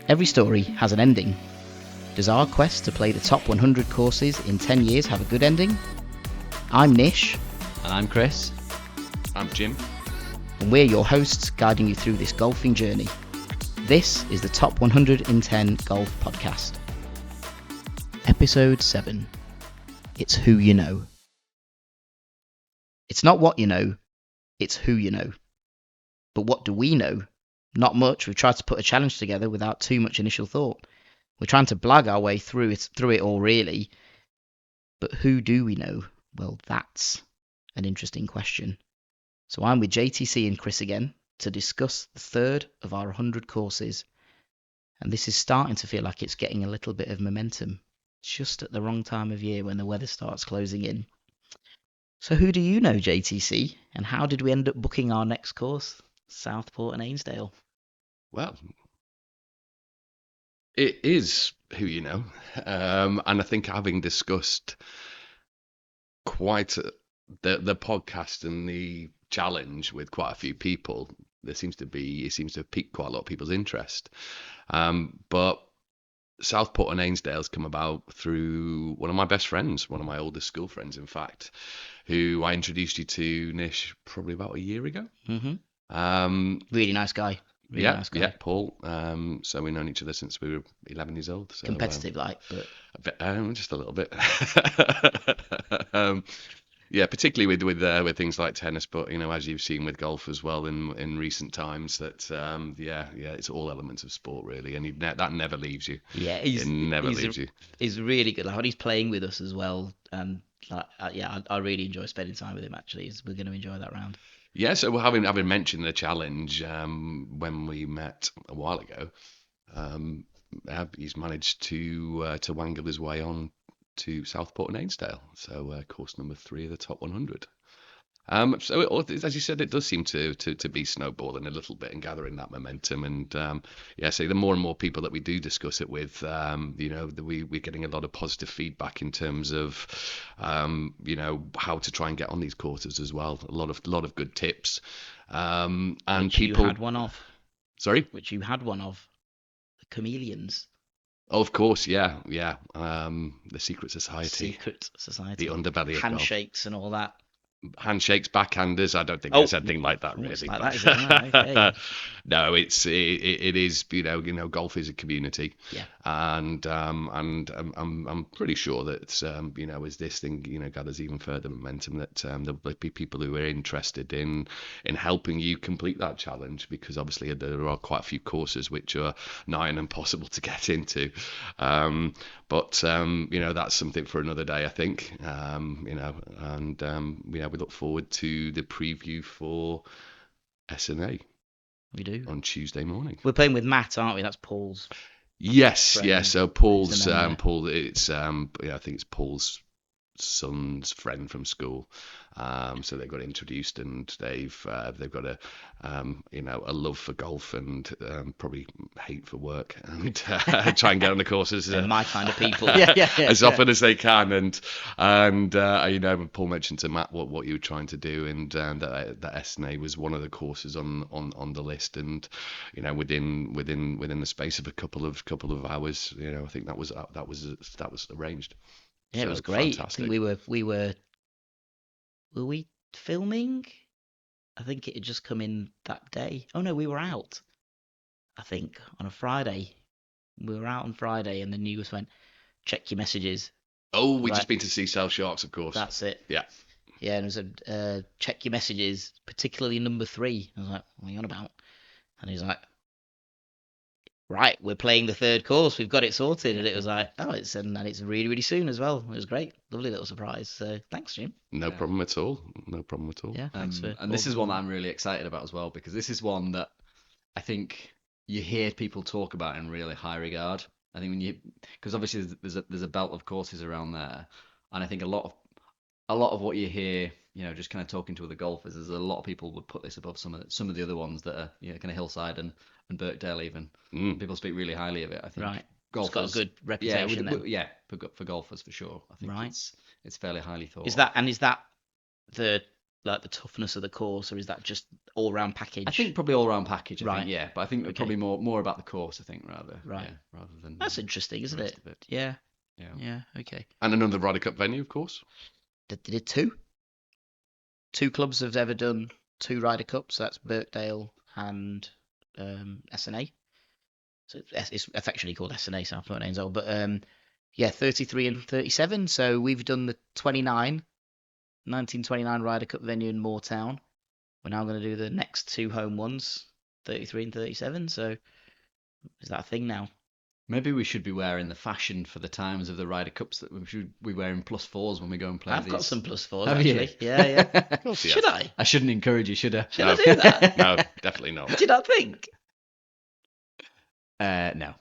Every story has an ending. Does our quest to play the top 100 courses in 10 years have a good ending? I'm Nish. And I'm Chris. I'm Jim. And we're your hosts guiding you through this golfing journey. This is the Top 100 in 10 Golf Podcast. Episode 7. It's who you know. It's not what you know, it's who you know. But what do we know? Not much. We've tried to put a challenge together without too much initial thought. We're trying to blag our way through it all, really. But who do we know? Well, that's an interesting question. So I'm with JTC and Chris again to discuss the third of our 100 courses. And this is starting to feel like it's getting a little bit of momentum, just at the wrong time of year when the weather starts closing in. So who do you know, JTC? And how did we end up booking our next course, Southport and Ainsdale? Well, it is who you know. And I think having discussed the podcast and the challenge with quite a few people, it seems to have piqued quite a lot of people's interest. But Southport and Ainsdale's come about through one of my best friends, one of my oldest school friends, in fact, who I introduced you to, Nish, probably about a year ago. Mm-hmm. Really nice guy. Nice guy. Yeah, Paul. So we've known each other since we were 11 years old. So, competitive, but a bit, just a little bit. Yeah, particularly with things like tennis, but as you've seen with golf as well in recent times, that it's all elements of sport really, and that never leaves you. Yeah, it never leaves you. He's really good. Like when he's playing with us as well, and I really enjoy spending time with him. Actually, we're going to enjoy that round. Yeah, so having mentioned the challenge when we met a while ago, he's managed to wangle his way on to Southport and Ainsdale, so course number 3 of the top 100. So as you said, it does seem to be snowballing a little bit and gathering that momentum. And so the more and more people that we do discuss it with, we're getting a lot of positive feedback in terms of how to try and get on these courses as well. A lot of good tips. And which people you had one of. Sorry? Which you had one of. The chameleons. Oh, of course, yeah. The Secret Society. The underbelly of golf. Handshakes and all that. Handshakes, backhanders. I don't think there's anything like that really. It's like that, is it? Right, okay. No, it is. Golf is a community. Yeah. And I'm pretty sure that as this thing gathers even further momentum, that there'll be people who are interested in helping you complete that challenge, because obviously there are quite a few courses which are nigh and impossible to get into. But that's something for another day, I think. We look forward to the preview for SNA. We do. On Tuesday morning. We're playing with Matt, aren't we? That's Paul's. Yes, friend. yeah. So Paul's Paul. It's I think it's Paul's son's friend from school. So they got introduced, and they've got a love for golf and probably hate for work, and try and get on the courses. My kind of people. As often as they can, and Paul mentioned to Matt what you were trying to do, and that SNA was one of the courses on the list, and within the space of a couple of hours, I think that was arranged. Yeah, so it was great. Fantastic. I think were we filming? I think it had just come in that day. Oh no, we were out. I think on a Friday. We were out on Friday, and the news went, check your messages. Oh, we just been to see South Sharks, of course. That's it. Yeah. Yeah, and it was check your messages, particularly number 3. I was like, what are you on about? And he's like, right, we're playing the third course. We've got it sorted. And it was like, it's really, really soon as well. It was great. Lovely little surprise. So thanks, Jim. No problem at all. Yeah, thanks for. And this is one that I'm really excited about as well, because this is one that I think you hear people talk about in really high regard. I think because obviously there's a belt of courses around there, and I think a lot of what you hear, just kind of talking to other golfers, there's a lot of people would put this above some of the other ones that are kind of Hillside and Birkdale even. People speak really highly of it. I think. Right. Golfers, it's got a good reputation. For golfers for sure. I think it's fairly highly thought. Is that the toughness of the course, or is that just all-round package. I think probably all round package. I Right. think, yeah, but I think Okay. probably more about the course. I think rather. Right. Yeah, rather than. That's interesting, isn't the it? rest of it. Yeah. Yeah. Yeah. Okay. And another Ryder Cup venue, of course. They did two. Two clubs have ever done two Ryder Cups. That's Birkdale and SNA. So it's affectionately called SNA, Southport and Ainsdale. But yeah, 33 and 37. So we've done the 1929 Ryder Cup venue in Moortown. We're now going to do the next two home ones, 33 and 37. So is that a thing now? Maybe we should be wearing the fashion for the times of the Ryder Cups that we should be wearing +4s when we go and play I've these. got some +4s Have you? actually. Yeah, yeah. Of course he Should has. I? I shouldn't encourage you, should I? Should I do that? No, definitely not. Do you not think? No.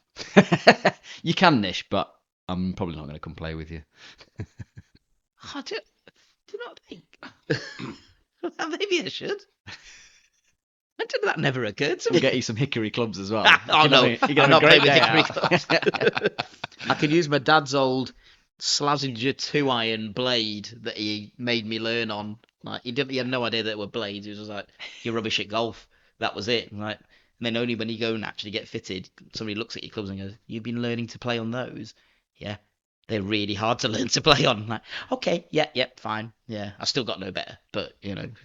You can, Nish, but I'm probably not going to come play with you. Oh, do you not think? Maybe I should. That never occurred to me. We'll get you some hickory clubs as well. Oh no, You're I'm gonna not have a playing great with day hickory out. clubs. I could use my dad's old Slazenger 2-iron blade that he made me learn on. Like he had no idea that it were blades. He was just like, "You're rubbish at golf." That was it. Like, and then only when you go and actually get fitted, somebody looks at your clubs and goes, "You've been learning to play on those?" Yeah, they're really hard to learn to play on. Like, okay, yeah, fine. Yeah, I still got no better, but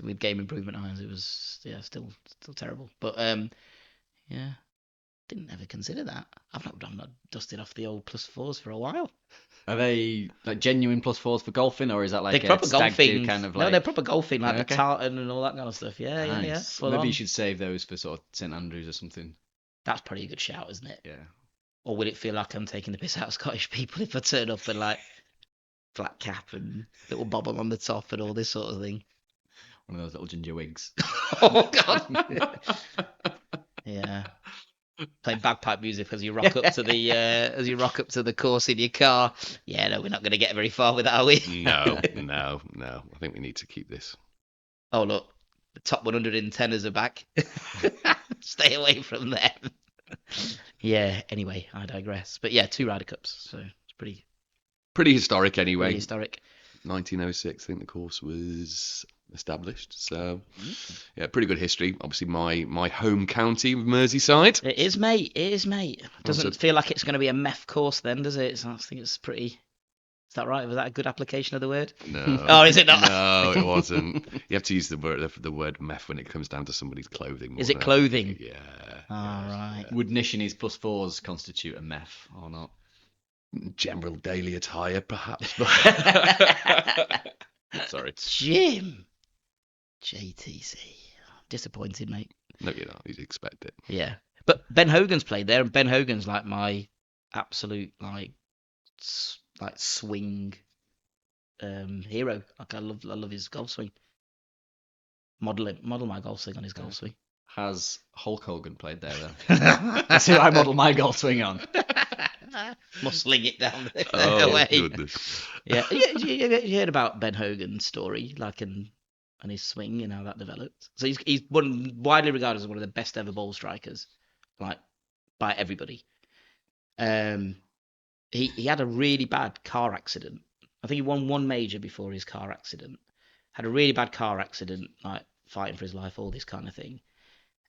with game improvement irons, it was still terrible. But yeah, didn't ever consider that. I'm not dusted off the old +4s for a while. Are they like genuine +4s for golfing, or is that like They're a proper stag do golfing. kind of No, like? they're proper golfing, like the Okay. tartan and all that kind of stuff. Yeah, yeah. Nice. Full Maybe on. you should save those for sort of St Andrews or something. That's probably a good shout, isn't it? Yeah. Or will it feel like I'm taking the piss out of Scottish people if I turn up and like flat cap and little bobble on the top and all this sort of thing? One of those little ginger wigs. Oh God. Yeah. Playing bagpipe music as you rock up to the course in your car. Yeah, no, we're not going to get very far with that, are we? No. I think we need to keep this. Oh look, the top 110ers are back. Stay away from them. Yeah. Anyway, I digress. But yeah, two Ryder Cups, so it's pretty Pretty historic anyway. historic. 1906, I think the course was established. So, yeah, pretty good history. Obviously, my home county, Merseyside. It is, mate. It doesn't Also- feel like it's going to be a meth course then, does it? So I think it's pretty. Is that right? Was that a good application of the word? No. Oh, is it not? No, it wasn't. You have to use the word meth when it comes down to somebody's clothing. more Is it than clothing? anything. Yeah. All right. Would Nish and his +4s constitute a meth or not? General daily attire, perhaps. Sorry. Jim. JTC. Disappointed, mate. No, you're not. You'd expect it. Yeah. But Ben Hogan's played there, and Ben Hogan's like my absolute like swing hero. Like I love his golf swing. Model my golf swing on his golf swing. Has Hulk Hogan played there then? That's who I model my golf swing on. Must sling it down the Oh, way. goodness. Yeah, you heard about Ben Hogan's story, like and his swing and how that developed. So he's widely regarded as one of the best ever ball strikers, like by everybody. He had a really bad car accident. I think he won one major before his car accident. Had a really bad car accident, like fighting for his life, all this kind of thing,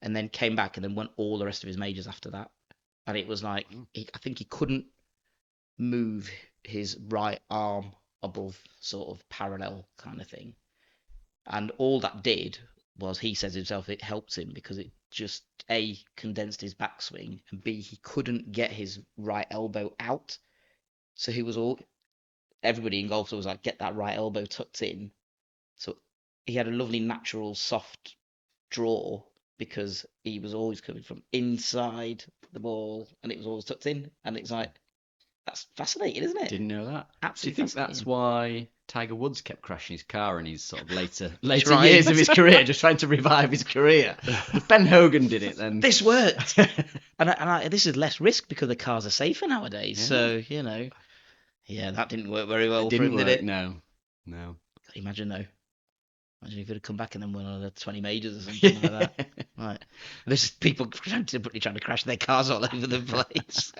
and then came back and then won all the rest of his majors after that. And it was like I think he couldn't move his right arm above sort of parallel kind of thing. And all that did was, he says himself, it helped him because it just A, condensed his backswing, and B, he couldn't get his right elbow out. So everybody in golf was like, get that right elbow tucked in. So he had a lovely natural soft draw because he was always coming from inside the ball and it was always tucked in. And it's like, that's fascinating, isn't it? Didn't know that. Do you Absolutely think that's fascinating. why Tiger Woods kept crashing his car in his sort of later Trying. years of his career, just trying to revive his career? If Ben Hogan did it, then This worked. and this is less risk because the cars are safer nowadays. Yeah. So, yeah, that didn't work very well it for didn't him, work. did it? No. Imagine though. Imagine if he'd have come back and then won another 20 majors or something like that. Right. There's people trying to crash their cars all over the place.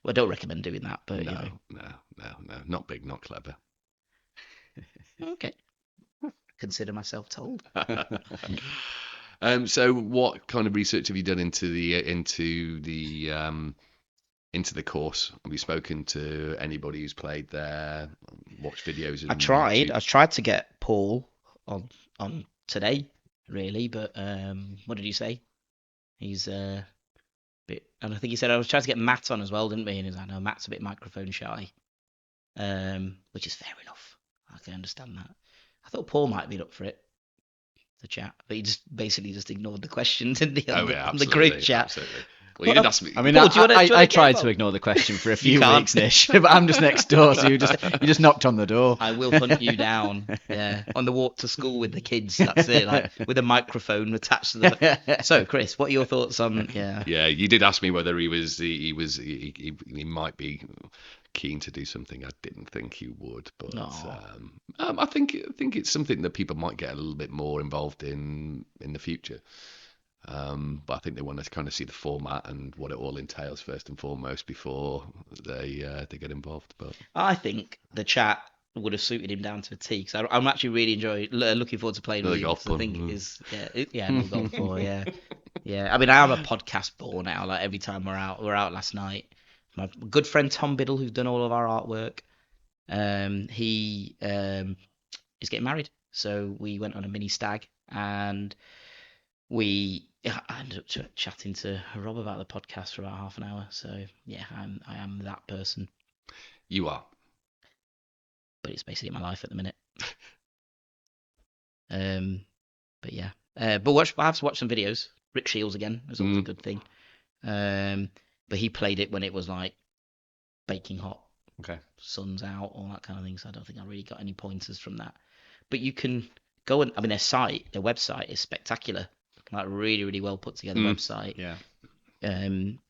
Well, I don't recommend doing that, but No, not big, not clever. Okay. consider myself told. So what kind of research have you done into the course? Have you spoken to anybody who's played there? Watched videos I and tried. YouTube? I tried to get Paul on today, really, but what did he say? He's bit, and I think he said I was trying to get Matt on as well, didn't we? And he's like, no, Matt's a bit microphone shy, which is fair enough. I can understand that. I thought Paul might have been up for it, the chat, but he just basically just ignored the questions in the Oh yeah, on the group absolutely, chat. absolutely. Well, you did ask me. I mean, Paul, do you wanna I get tried to involved? ignore the question for a You few can't. weeks, Nish, but I'm just next door, so you just knocked on the door. I will hunt you down. Yeah, on the walk to school with the kids. That's it. Like with a microphone attached to the. So, Chris, what are your thoughts on? Yeah. Yeah, you did ask me whether he might be keen to do something. I didn't think he would, but I think it's something that people might get a little bit more involved in the future. But I think they want to kind of see the format and what it all entails first and foremost before they get involved. But I think the chat would have suited him down to a T because I'm actually really looking forward to playing Another with you. golf 'Cause I ball. think no golf ball, yeah, yeah. I mean, I am a podcast ball now. Like every time we're out last night. My good friend Tom Biddle, who's done all of our artwork, he is getting married, so we went on a mini stag and I ended up chatting to Rob about the podcast for about half an hour. So yeah, I am that person, you are. but it's basically my life at the minute. But yeah, I have to watch some videos. Rick Shields again is always a good thing. But he played it when it was like baking hot, Okay. sun's out, all that kind of thing. So I don't think I really got any pointers from that. But you can go and, I mean, their website is spectacular, like really, really well put together website. Yeah. And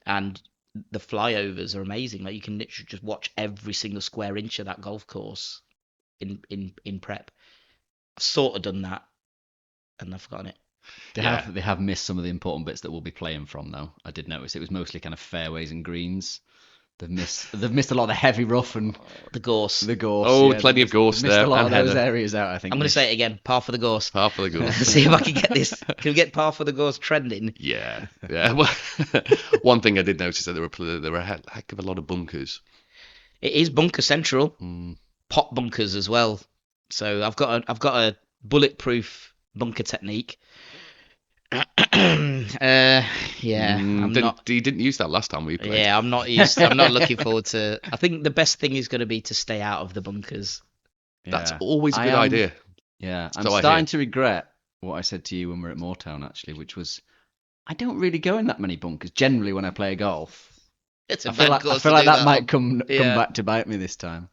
the flyovers are amazing. Like you can literally just watch every single square inch of that golf course in prep. I've sort of done that, and I've forgotten it. They have missed some of the important bits that we'll be playing from though. I did notice it was mostly kind of fairways and greens. They've missed a lot of the heavy rough and The gorse. Oh, yeah, plenty of gorse missed there a lot and of those heather. areas out, I think. I'm going to say it again. Par for the gorse. Half for the gorse. See if I can get this. Can we get par for the gorse trending? Yeah. Well, one thing I did notice that there were a heck of a lot of bunkers. It is bunker central. Pot bunkers as well. So I've got a bulletproof bunker technique. I'm not. You didn't use that last time we played. Yeah, I'm not used. I'm not looking forward to. I think the best thing is going to be to stay out of the bunkers. That's always a good idea. Yeah, I'm So I starting hear. to regret what I said to you when we were at Moortown actually, which was I don't really go in that many bunkers generally when I play golf. It's a I feel bad like course to that do might come Yeah. back to bite me this time.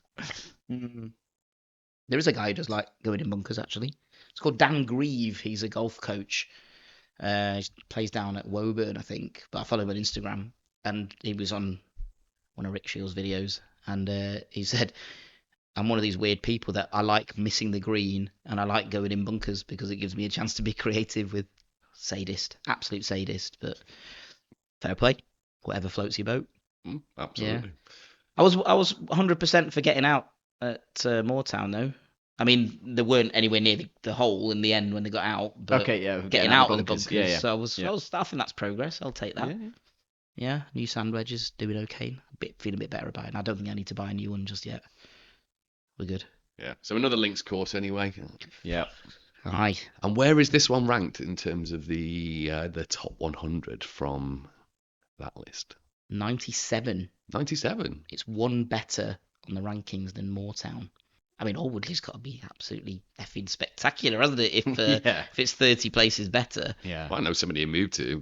There is a guy who does like going in bunkers actually. It's called Dan Grieve. He's a golf coach. He plays down at Woburn, I think. But I follow him on Instagram, and he was on one of Rick Shields' videos, and he said, "I'm one of these weird people that I like missing the green, and I like going in bunkers because it gives me a chance to be creative with absolute sadist, but fair play, whatever floats your boat." Absolutely. I was 100% for getting out at Moortown though. I mean, they weren't anywhere near the hole in the end when they got out. But Okay, yeah, getting out of the bunkers. bunkers. Yeah. So I think that's progress. I'll take that. Yeah. Yeah, new sand wedges doing okay. Feeling a bit better about it. And I don't think I need to buy a new one just yet. We're good. Yeah. So another links course anyway. Yeah. Aye. And where is this one ranked in terms of the top 100 from that list? 97. 97. It's one better on the rankings than Moortown. I mean, Alwoodley's got to be absolutely effing spectacular, hasn't it? If it's 30 places better. Yeah. Well, I know somebody who moved to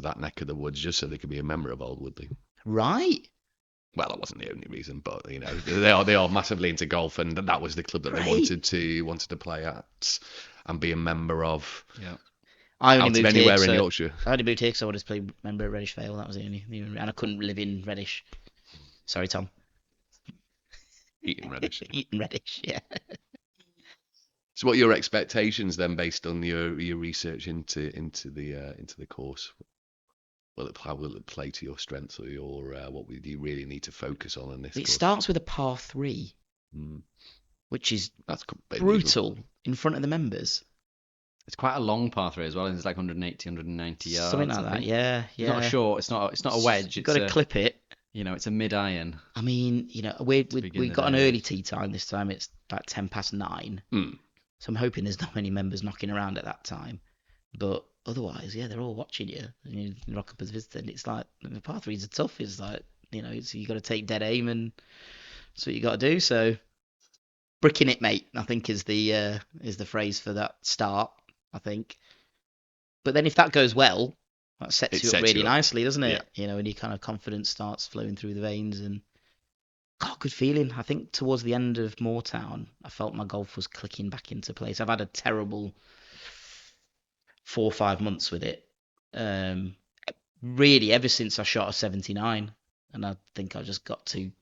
that neck of the woods just so they could be a member of Old Woodley. Right. Well, that wasn't the only reason, but you know they are massively into golf, and that was the club that they wanted to play at and be a member of. Yeah. I Out only of moved anywhere here, in so Yorkshire. I only moved here because I wanted to play member at Reddish Vale. That was the only, and I couldn't live in Reddish. Sorry, Tom. Eating Reddish. Eating Reddish, yeah. So, what are your expectations then, based on your research into the course? How will it play to your strengths, or your what do you really need to focus on in this? It course? starts with a par 3, which is That's brutal. in front of the members. It's quite a long par 3 as well. It's like 180, 190 yards. Something like I that. think. Yeah, It's not a yeah. short. It's not a wedge. You've It's got to a clip it. it's a mid iron. I mean, we begin the got an day early with. tea time this time. It's like 9:10. Mm. So I'm hoping there's not many members knocking around at that time. But otherwise, yeah, they're all watching you. And you rock up as a visitor, and it's like the par threes are tough. It's like so you got to take dead aim, and that's what you got to do. So bricking it, mate, I think is the phrase for that start. I think. But then if that goes well, that sets you up really nicely, doesn't it? And your kind of confidence starts flowing through the veins, and God, good feeling. I think towards the end of Moortown, I felt my golf was clicking back into place. I've had a terrible 4 or 5 months with it. Really, ever since I shot a 79, and I think I just got too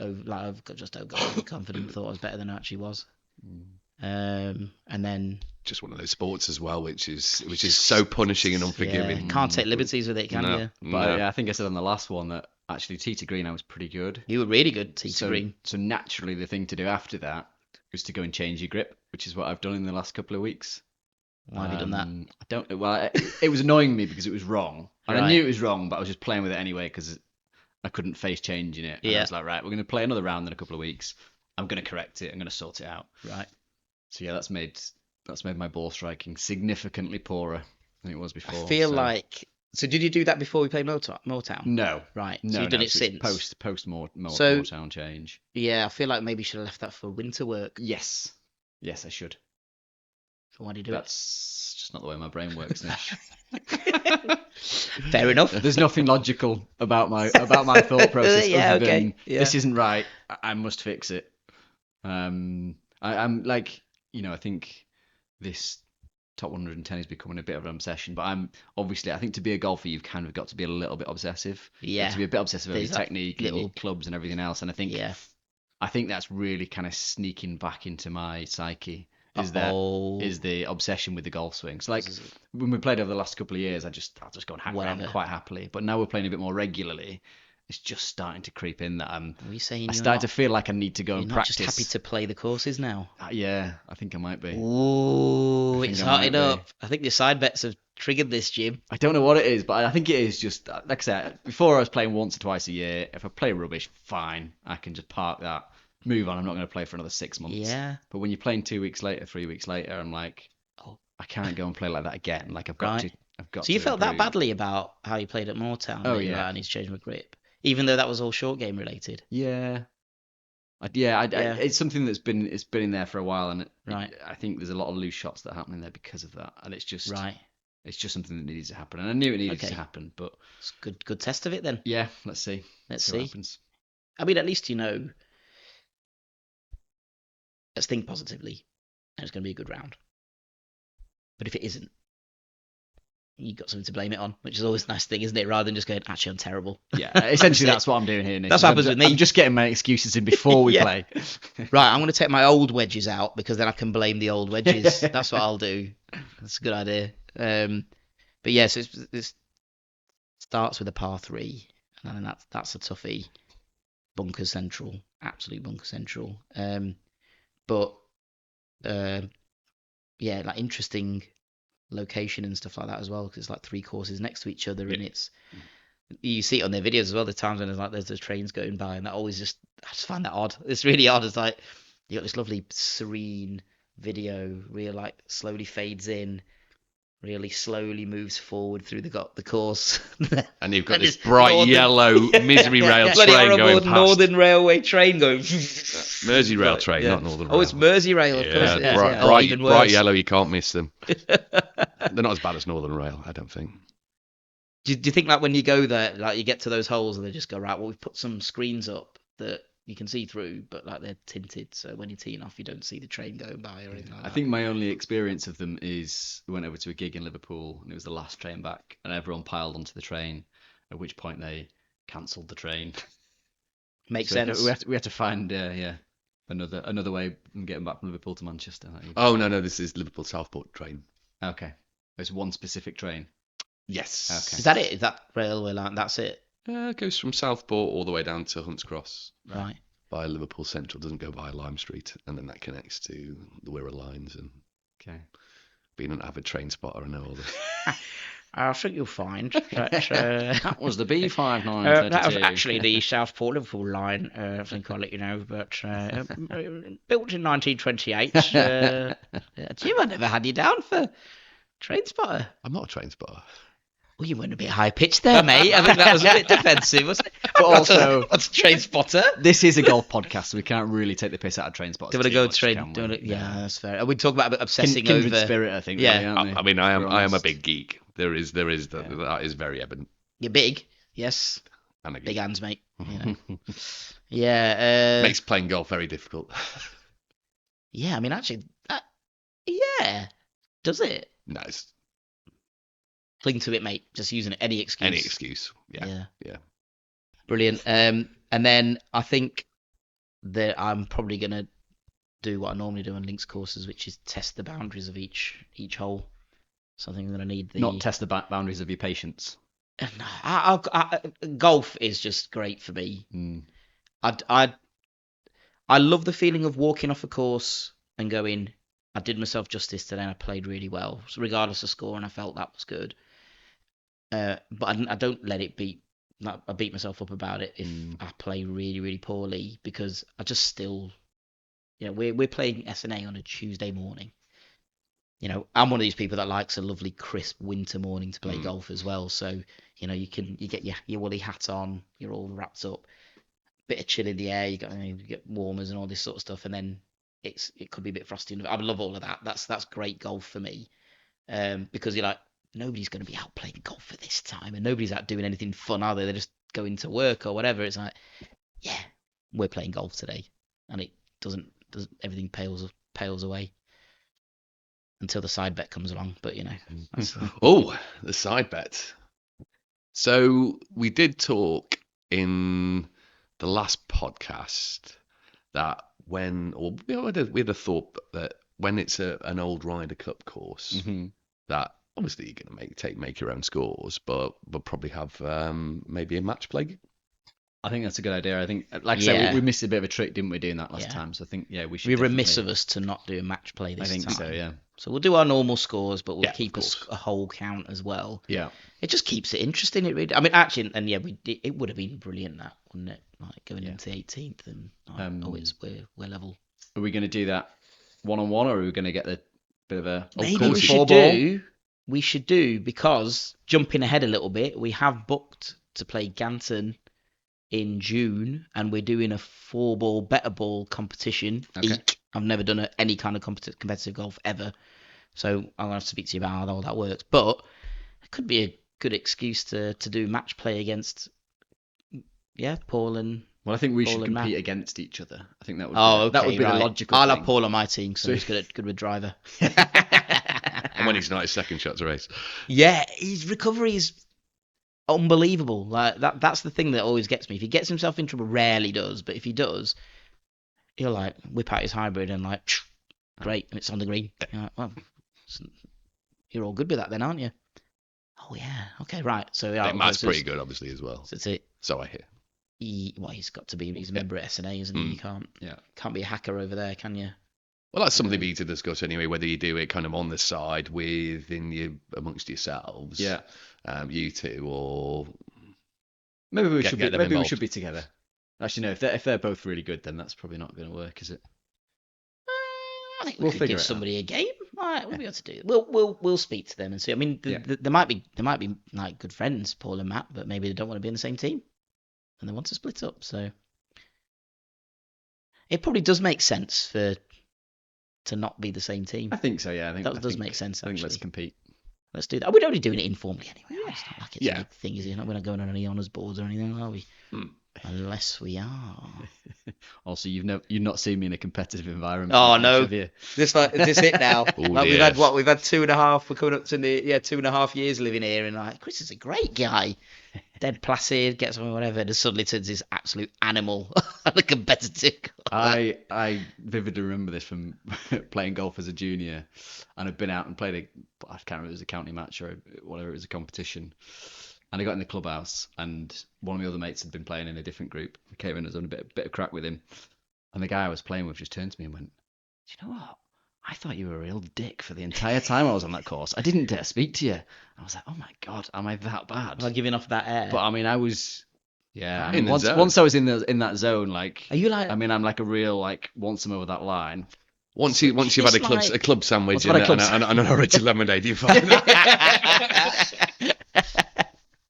overconfident. Thought I was better than I actually was. And then just one of those sports as well, which is so punishing and unforgiving. Can't take liberties with it, can you? But I think I said on the last one that actually tee to green I was pretty good. You were really good tee to green. So naturally the thing to do after that was to go and change your grip, which is what I've done in the last couple of weeks. Why have you done that? I don't know. Well, it was annoying me because it was wrong. And Right. I knew it was wrong, but I was just playing with it anyway because I couldn't face changing it. And I was like, right, we're going to play another round in a couple of weeks. I'm going to correct it. I'm going to sort it out. Right. So yeah, that's made my ball striking significantly poorer than it was before. I feel like. So did you do that before we played Moortown? No. Right. No, so you've done it so since. Post Moortown change. Yeah, I feel like maybe you should have left that for winter work. Yes, I should. So why do you do That's just not the way my brain works, Nish. it? Fair enough. There's nothing logical about my thought process. Yeah, other okay. than, Yeah. This isn't right. I must fix it. I'm like, I think this top 110 is becoming a bit of an obsession. But I think to be a golfer, you've kind of got to be a little bit obsessive. Yeah. To be a bit obsessive over There's your that technique, little- and your clubs and everything else. And I think that's really kind of sneaking back into my psyche. Is the obsession with the golf swing. So like when we played over the last couple of years, I'll just go and hang around quite happily. But now we're playing a bit more regularly. It's just starting to creep in that I start to feel like I need to go and practice. You're not just happy to play the courses now. Yeah, I think I might be. Ooh, it's hotting up. I think the side bets have triggered this, Jim. I don't know what it is, but I think it is just, like I said, before I was playing once or twice a year. If I play rubbish, fine. I can just park that. Move on. I'm not going to play for another 6 months. Yeah. But when you're playing 2 weeks later, 3 weeks later, I'm like, I can't go and play like that again. Like I've got to. So you felt that badly about how you played at Moortown? Oh yeah. I need to change my grip, even though that was all short game related. Yeah. It's something that's been in there for a while, and I think there's a lot of loose shots that are happening there because of that, and it's just It's just something that needs to happen, and I knew it needed to happen, but it's good test of it then. Yeah, let's see. Let's see what happens. I mean, at least let's think positively, and it's going to be a good round. But if it isn't, you've got something to blame it on, which is always a nice thing, isn't it? Rather than just going, actually, I'm terrible. Yeah, essentially that's what I'm doing here, Nick. That's what happens with me. I'm just getting my excuses in before we play. Right, I'm going to take my old wedges out, because then I can blame the old wedges. That's what I'll do. That's a good idea. But yeah, so it starts with a par 3, and then that's a toughie. Bunker central, absolute bunker central. But yeah, like interesting location and stuff like that as well, because it's like 3 courses next to each other, and you see it on their videos as well. The times when there's the trains going by, and that always I just find that odd. It's really odd. It's like you got this lovely serene video, real like slowly fades in, really slowly moves forward through the course, and you've got this bright yellow misery rail train going past. Northern Railway train going. Merseyrail train, not Northern Rail. Oh, it's Merseyrail, of course. Yeah, bright yellow, you can't miss them. They're not as bad as Northern Rail, I don't think. Do you think like when you go there, like you get to those holes and they just go, right, well, we've put some screens up that you can see through, but like they're tinted, so when you're teeing off, you don't see the train going by or anything like that. I think my only experience of them is we went over to a gig in Liverpool, and it was the last train back, and everyone piled onto the train, at which point they cancelled the train. Makes sense. We had to find another way of getting back from Liverpool to Manchester. Oh no, this is Liverpool Southport train. Okay, there's one specific train. Yes. Okay. Is that it? Is that railway line? That's it? It goes from Southport all the way down to Hunts Cross. Right. via Liverpool Central, doesn't go via Lime Street, and then that connects to the Wirral lines. And Okay. being an avid train spotter, I know all this. I think you'll find that That was the B5932. that was actually the Southport Liverpool line. I think I'll let you know, but built in 1928. Jim, I never had you down for train spotter. I'm not a train spotter. Well, you went a bit high pitched there, mate. I think that was a bit defensive, wasn't it? But also, what's a train spotter? this is a golf podcast, so we can't really take the piss out of train spotters. Do you want to too go much, train? can Do you we? wanna, yeah, that's fair. We talk about obsessing Kindred over. spirit, I think. Yeah. Really, aren't we? I mean, I am a honest. big geek. That is very evident. You're big, yes. And a geek. Big hands, mate. You know. Yeah. Makes playing golf very difficult. Yeah, I mean, actually, yeah. Does it? No, it's Cling to it, mate. Just using any excuse. any excuse. Yeah. Brilliant. And then I think that I'm probably gonna do what I normally do on links courses, which is test the boundaries of each hole. So I think I'm gonna need the. Not test the boundaries of your patience. No, golf is just great for me. I love the feeling of walking off a course and going, I did myself justice today and I played really well, so regardless of score, and I felt that was good. But I don't let it beat. I beat myself up about it if I play really, really poorly, because I just still, we're playing SNA on a Tuesday morning. I'm one of these people that likes a lovely crisp winter morning to play golf as well. So you get your woolly hat on, you're all wrapped up, bit of chill in the air, you get warmers and all this sort of stuff, and then it could be a bit frosty. I love all of that. That's great golf for me, because you're like, nobody's going to be out playing golf at this time, and nobody's out doing anything fun, are they? They're just going to work or whatever. It's like, yeah, we're playing golf today, and it doesn't everything pales away until the side bet comes along. But Oh, the side bet. So we did talk in the last podcast that we had a thought that when it's an old Ryder Cup course, that obviously you're going to make your own scores, but we'll probably have maybe a match play. I think that's a good idea. I think, like I said, we missed a bit of a trick, didn't we, doing that last time? So I think, we should. We're remiss of us to not do a match play this time. I think so, yeah. So we'll do our normal scores, but we'll keep a whole count as well. Yeah. It just keeps it interesting. I mean, actually, and it would have been brilliant, that, wouldn't it? Like going into the 18th, and we're level. Are we going to do that one-on-one, or are we going to get a bit of a maybe we should do? We should do, because jumping ahead a little bit, we have booked to play Ganton in June, and we're doing a 4-ball better ball competition. Okay. I've never done any kind of competitive golf ever, so I'm gonna have to speak to you about how all that works. But it could be a good excuse to do match play against Paul and. Well, I think we should compete Matt against each other. I think that would that would be the logical I'll thing. have Paul on my team, so he's good with driver. And when he's not, his second shot's a race. Yeah, his recovery is unbelievable. Like that's the thing that always gets me. If he gets himself in trouble, rarely does, but if he does, he'll like whip out his hybrid and like, great, and it's on the green. You're like, well, you're all good with that then, aren't you? Oh yeah, okay, right. So Matt's pretty good, obviously, as well. So that's it. So I hear. He's got to be. He's a member at SNA, isn't he? You can't be a hacker over there, can you? Well, that's something we need to discuss anyway. Whether you do it kind of on the side amongst yourselves, you two, or maybe we should be together. Actually, no. If they're both really good, then that's probably not going to work, is it? I think we'll could give somebody a game. All right, we'll be able to do it. We'll speak to them and see. I mean, there might be like good friends, Paul and Matt, but maybe they don't want to be in the same team, and they want to split up. So it probably does make sense to not be the same team. I think so. Yeah, I think that does make sense. I think let's compete. Let's do that. We're only doing it informally anyway. It's not like it's a big thing, is it? We're not going on any honours boards or anything, are we? Unless we are. Also, you've not seen me in a competitive environment. Oh no, this it now. We've had 2.5. We're coming up to 2.5 years living here, and like, Chris is a great guy, dead placid, gets on whatever, and suddenly turns this absolute animal on a competitive. I vividly remember this from playing golf as a junior, and I've been out and played I can't remember if it was a county match or whatever, it was a competition. And I got in the clubhouse, and one of my other mates had been playing in a different group. I came in and was having a bit of crack with him. And the guy I was playing with just turned to me and went, "Do you know what? I thought you were a real dick for the entire time I was on that course. I didn't dare speak to you." I was like, "Oh my God, am I that bad?" Am I giving off that air? But I mean, I was, yeah. I In mean, the once zone. once I was in that zone, like, Are you like? I mean, I'm like a real, like, once I'm over that line. Once you've had It's a club sandwich Once I've and, had a club and an orange lemonade, you're fine.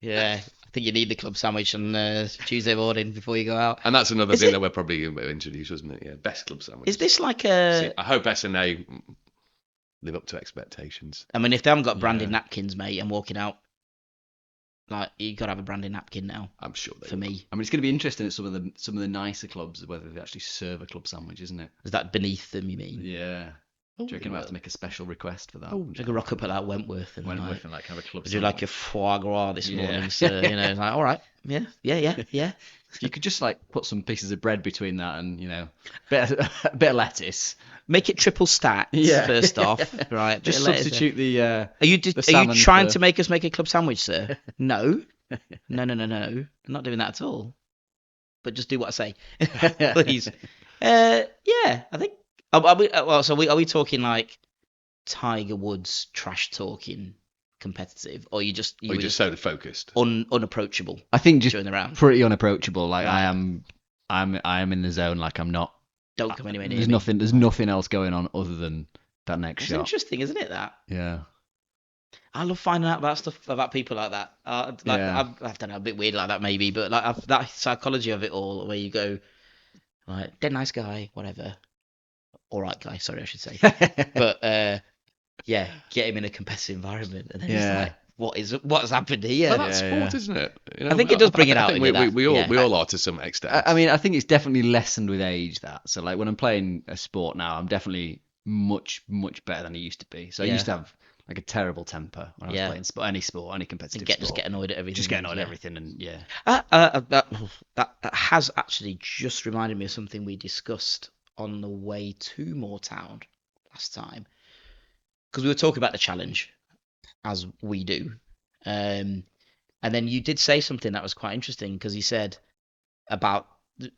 Yeah, I think you need the club sandwich on Tuesday morning before you go out. And that's another Is thing it- that we're probably going to introduce, wasn't it? Yeah, best club sandwich. Is this like a? I hope S&A live up to expectations. I mean, if they haven't got branded Yeah. napkins, mate, I'm walking out. Like, you got to have a branded napkin now. I'm sure they For will. me, I mean, it's going to be interesting at some of the nicer clubs whether they actually serve a club sandwich, isn't it? is that beneath them? You mean? Yeah. Oh, Do you reckon they we'll have to will. make a special request for that? Oh, I could rock up at like Wentworth and Wentworth like, and like have a club would you like a sandwich. foie gras this Yeah. morning, sir? You know, it's like, all right, yeah. If you could just like put some pieces of bread between that and, you know, a bit of lettuce. Make it triple stacked. Yeah. First off, right? Just bit of lettuce. substitute the Are you the are you salmon trying for- to make us make a club sandwich, sir? No. No. I'm not doing that at all. But just do what I say, please. Yeah, I think. Are we talking like Tiger Woods trash talking competitive, or you Or were you're just so focused. unapproachable I think just during the round? pretty unapproachable. Like Right. I am in the zone. Like I'm not. Don't come anywhere near There's me. nothing else going on other than that next It's shot. interesting, isn't it? That Yeah. I love finding out about stuff about people like that. Yeah. I don't know, a bit weird like that maybe, but like that psychology of it all, where you go, like, dead nice guy, whatever, all right guy, sorry, I should say, but yeah, get him in a competitive environment, and then Yeah. he's like, what's happened here? But that's Yeah, sport, yeah. isn't it? You I think it does bring it out think in you, we, that. we all Yeah. we all are to some extent. I mean, I think it's definitely lessened with age. That so like when I'm playing a sport now, I'm definitely much better than I used to be. So I Yeah. used to have like a terrible temper when I was Yeah. playing any sport, any competitive Just sport. get annoyed at everything. Just get annoyed yeah. at everything, and yeah. That has actually just reminded me of something we discussed on the way to Moortown last time, because we were talking about the challenge, as we do, and then you did say something that was quite interesting, because you said about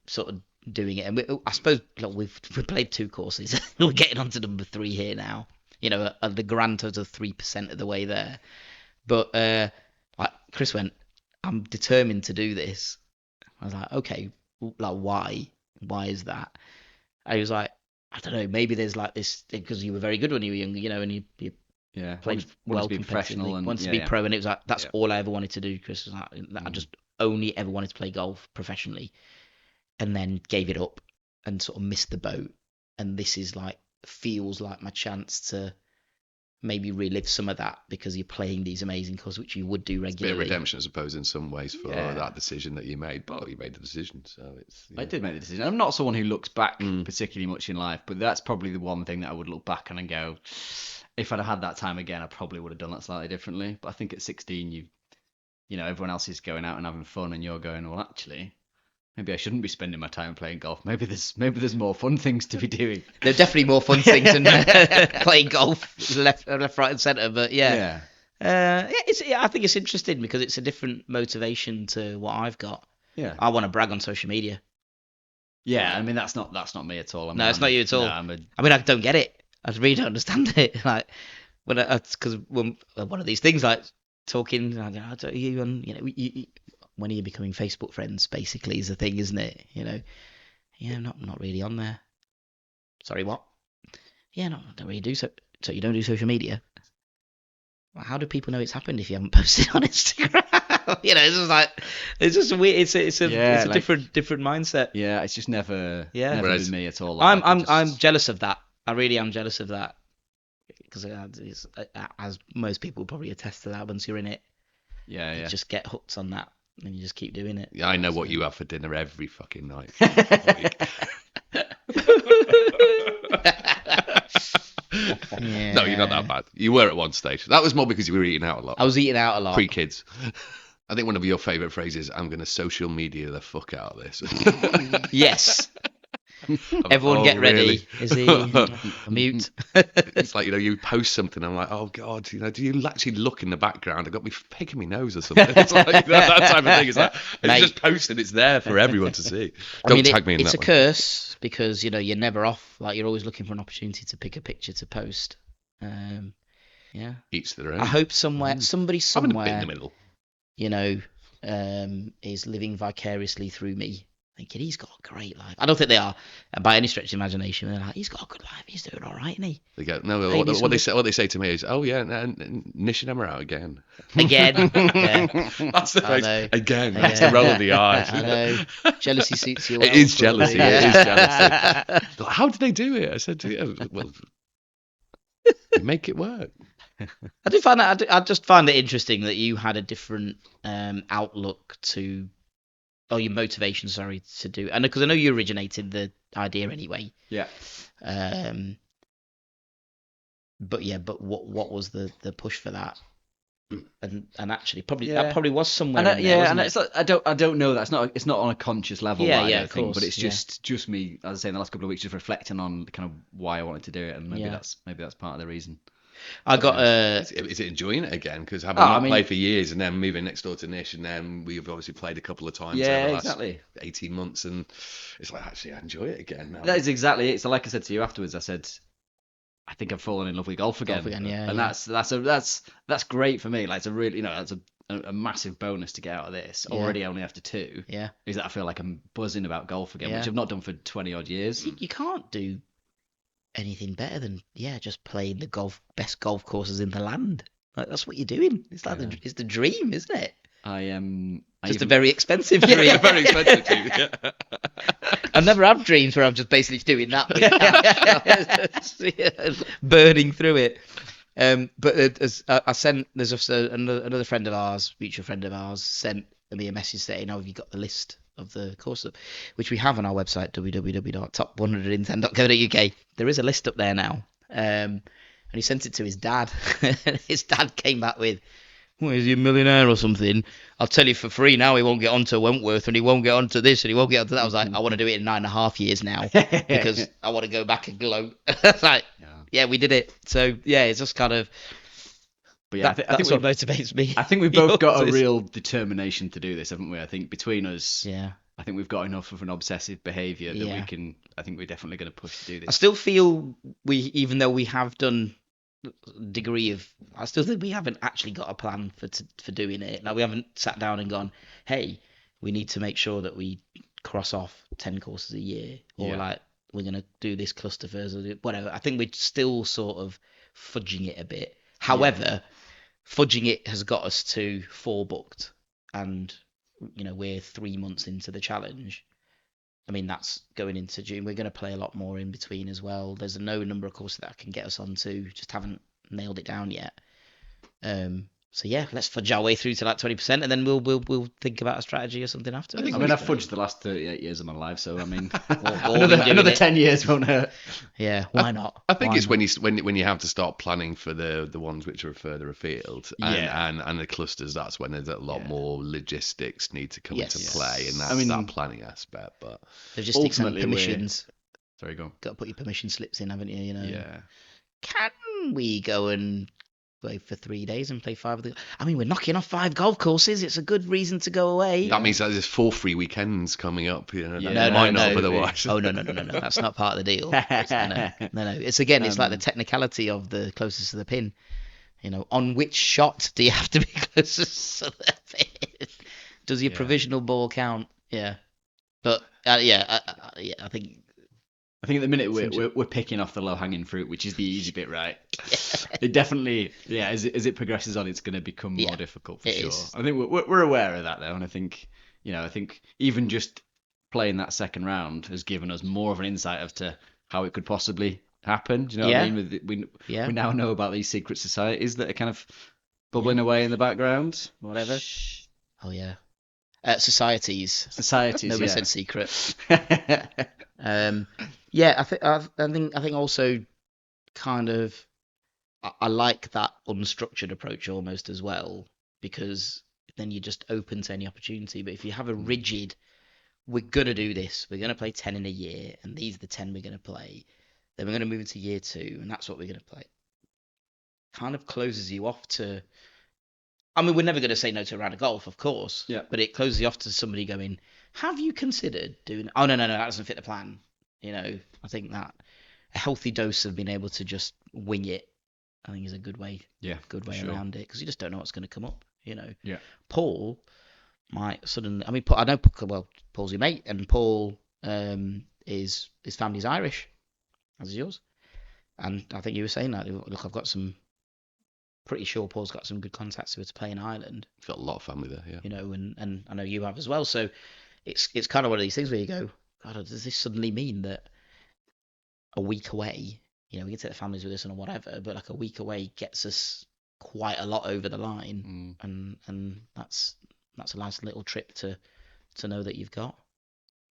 sort of doing it, and I suppose, look, we've played 2 courses. We're getting on to number 3 here now. You know, the grand total of 3% of the way there. But like Chris went, I'm determined to do this. I was like, okay, like why? Why is that? I was like, I don't know, maybe there's like this thing, because you were very good when you were younger, you know, and you Yeah. played Wanted well to be professional competitively, and wanted to yeah, be yeah. pro, and it was like, that's Yeah. all I ever wanted to do, Chris. Was like, I just only ever wanted to play golf professionally, and then gave it up and sort of missed the boat. And this is like, feels like my chance to maybe relive some of that, because you're playing these amazing courses, which you would do It's a bit of regularly. redemption, I suppose, in some ways for Yeah. that decision that you made. But you made the decision, so it's. I did make the decision. I'm not someone who looks back Mm. particularly much in life, but that's probably the one thing that I would look back on and go, if I'd have had that time again, I probably would have done that slightly differently. But I think at 16, you know, everyone else is going out and having fun, and you're going, well, actually, maybe I shouldn't be spending my time playing golf. Maybe there's more fun things to be doing. There are definitely more fun things than playing golf left, right, and centre. But yeah, I think it's interesting, because it's a different motivation to what I've got. yeah. I want to brag on social media. Yeah, I mean that's not me at all. I mean, No, it's not you at all. No, I'm a, I mean, I don't get it. I really don't understand it. Like, because when one of these things, like talking, I don't, you and you know, when are you becoming Facebook friends? Basically, is the thing, isn't it? You know, yeah, not really on there. Sorry, what? Yeah, no, I don't really do so. So you don't do social media? Well, how do people know it's happened if you haven't posted on Instagram? You know, it's just like, it's just a weird. It's a Yeah, like- different mindset. yeah, it's just never Yeah. Whereas- been me at all. I'm jealous of that. I really am jealous of that, because as most people would probably attest to that, once you're in it, yeah, you yeah. just get hooked on that, and you just keep doing it. Yeah, I know what you have for dinner every fucking night. Yeah. No, you're not that bad. You were at one stage. That was more because you were eating out a lot. I was eating out a lot. Pre-kids. I think one of your favourite phrases, I'm going to social media the fuck out of this. Yes. Everyone Oh, get ready. really? Is he mute? It's like, you post something, I'm like, oh God, do you actually look in the background? I got me picking my nose or something. It's like that type of thing. It's like, Mate. it's just posted, it's there for everyone to see. I Don't mean, tag me in it's that a one. curse because you're never off. Like you're always looking for an opportunity to pick a picture to post. Yeah. Each to their own. I hope somebody I'm in a bit in somewhere, the middle. is living vicariously through me, thinking he's got a great life. I don't think they are, by any stretch of the imagination. They're like, he's got a good life. He's doing all right, isn't he? They go, no, Ladies what they say to me is, oh yeah, Nish and Emma are out again. Again. Yeah. That's the I phrase. know. Again. That's the roll of the eyes. I know. Jealousy suits you well. It is sort of jealousy. thing. It is jealousy. Like, how did they do it? I said, yeah, well, you make it work. I do find that I just find it interesting that you had a different outlook to, or your motivation, sorry, to do, and because I know you originated the idea anyway. Yeah. But what was the push for that? And actually, probably Yeah. that probably was somewhere. And in there, and wasn't it? it's like, I don't know. It's not on a conscious level. Yeah, I yeah, don't of think, course, but it's yeah. just me. As I say, in the last couple of weeks, just reflecting on kind of why I wanted to do it, and maybe Yeah. that's part of the reason. I got Is it enjoying it again? Because having Oh, not I mean- played for years and then moving next door to Nish, and then we've obviously played a couple of times Yeah, over the last exactly. 18 months, and it's like, actually, I enjoy it again now. That is exactly it. So, like I said to you afterwards, I said, I think I've fallen in love with golf again. yeah, and yeah. that's great for me. Like, it's a really, that's a massive bonus to get out of this. Yeah. Already only after 2. Yeah. Is that I feel like I'm buzzing about golf again, Yeah. which I've not done for 20 odd years. You can't do anything better than just playing the best golf courses in the land. Like that's what you're doing. It's like it's the dream, isn't it? I am Just a very expensive Yeah, dream. very expensive too. Yeah. I've never had dreams where I'm just basically doing that, burning through it. But as I sent, there's also another friend of ours, mutual friend of ours, sent me a message saying, "Oh, have you got the list of the courses?" Which we have on our website, www.top100intent.co.uk. There is a list up there now, and he sent it to his dad. His dad came back with, "Well, is he a millionaire or something? I'll tell you for free now, he won't get onto Wentworth and he won't get onto this and he won't get onto that." I was like, I want to do it in 9.5 years now because I want to go back and gloat. It's like, yeah, we did it. So, yeah, it's just kind of, But yeah, that's what motivates me. I think we've both got a Yours is- real determination to do this, haven't we? I think between us, Yeah. I think we've got enough of an obsessive behaviour that Yeah. we can. I think we're definitely going to push to do I this. still feel even though we have done degree of, I still think we haven't actually got a plan for doing it. Like we haven't sat down and gone, hey, we need to make sure that we cross off 10 courses a year, or Yeah. like we're gonna do this cluster first or whatever. I think we're still sort of fudging it a bit. However, fudging it has got us to 4 booked, and we're 3 months into the challenge. I mean, that's going into June. We're going to play a lot more in between as well. There's no number of courses that I can get us onto. Just haven't nailed it down yet. So yeah, let's fudge our way through to like 20%, and then we'll think about a strategy or something after. I mean, I've fudged the last 38 years of my life, so I mean, all been doing another it. 10 years won't hurt. Yeah, why not? I think Why it's not? when you have to start planning for the ones which are further afield, and the clusters. That's when there's a lot more logistics need to come into play, and that's that planning aspect. But Logistics and ultimately permissions. Sorry, go on. Got to put your permission slips in, haven't you? Yeah. Can we go and play for 3 days and play 5 of the? I mean, we're knocking off 5 golf courses. It's a good reason to go away. that means that there's 4 free weekends coming up. That No, might not no. have otherwise. Oh no, that's not part of the deal. No. It's it's like the technicality of the closest to the pin. On which shot do you have to be closest to the pin? Does your provisional ball count? Yeah, but I think. I think at the minute we're picking off the low hanging fruit, which is the easy bit, right? It definitely, as it progresses on, it's going to become more difficult for sure. is. I think we're aware of that though, and I think even just playing that second round has given us more of an insight as to how it could possibly happen. Do you know what I mean? We now know about these secret societies that are kind of bubbling away in the background, whatever. Oh yeah, societies. Nobody said secret. I think also kind of I like that unstructured approach almost as well, because then you're just open to any opportunity. But if you have a rigid we're gonna do this. We're gonna play 10 in a year, and these are the 10 we're gonna play. Then we're gonna move into year 2, and that's what we're gonna play. Kind of closes you off to. I mean, we're never gonna say no to a round of golf, of course. Yeah. But it closes you off to somebody going, "Have you considered doing?" Oh no, that doesn't fit the plan. I think that a healthy dose of being able to just wing it, I think, is a good way. Yeah, Good way sure. around it, because you just don't know what's going to come up. Yeah. Paul might suddenly. I mean, I know. Well, Paul's your mate, and Paul is his family's Irish, as is yours. And I think you were saying that. Look, I've got some. Pretty sure Paul's got some good contacts to play in Ireland. He's got a lot of family there, yeah. And I know you have as well. So it's kind of one of these things where you go, God, does this suddenly mean that a week away, we can take the families with us and whatever, but like a week away gets us quite a lot over the line, and that's a nice little trip to know that you've got.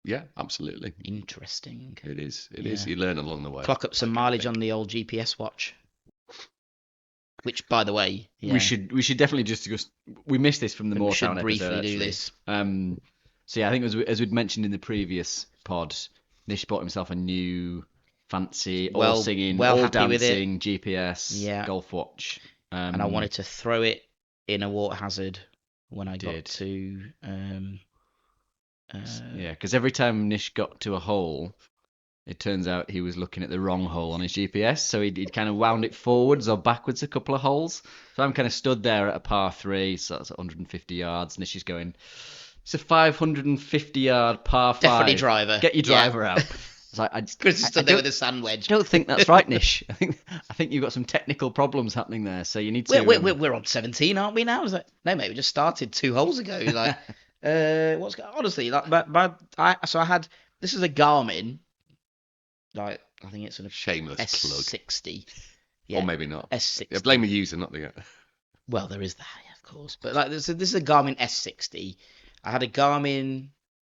Yeah, absolutely. Interesting. It is. You learn along the way. Clock up some mileage on the old GPS watch. Which, by the way, we should definitely just we missed this from the Moortown episode. Briefly do this. So yeah, I think as we'd mentioned in the previous pod, Nish bought himself a new fancy, all singing, all dancing GPS golf watch. And I wanted to throw it in a water hazard when I got Did. to. Because every time Nish got to a hole, it turns out he was looking at the wrong hole on his GPS, so he'd kind of wound it forwards or backwards a couple of holes. So I'm kind of stood there at a par 3, so that's 150 yards, and Nish is going, it's a 550-yard par 5. Definitely driver. Get your driver out. It's like, Chris stood there with a sand wedge. I don't think that's right, Nish. I think you've got some technical problems happening there, so you need to... We're on 17, aren't we now? No, mate, we just started 2 holes ago. Like, honestly, like, I had... This is a Garmin... Like, I think it's an shameless S60. plug. Yeah. Or maybe not. S60. Yeah, blame the user, not the. Well, there is that, yeah, of course. But like, this is a Garmin S60. I had a Garmin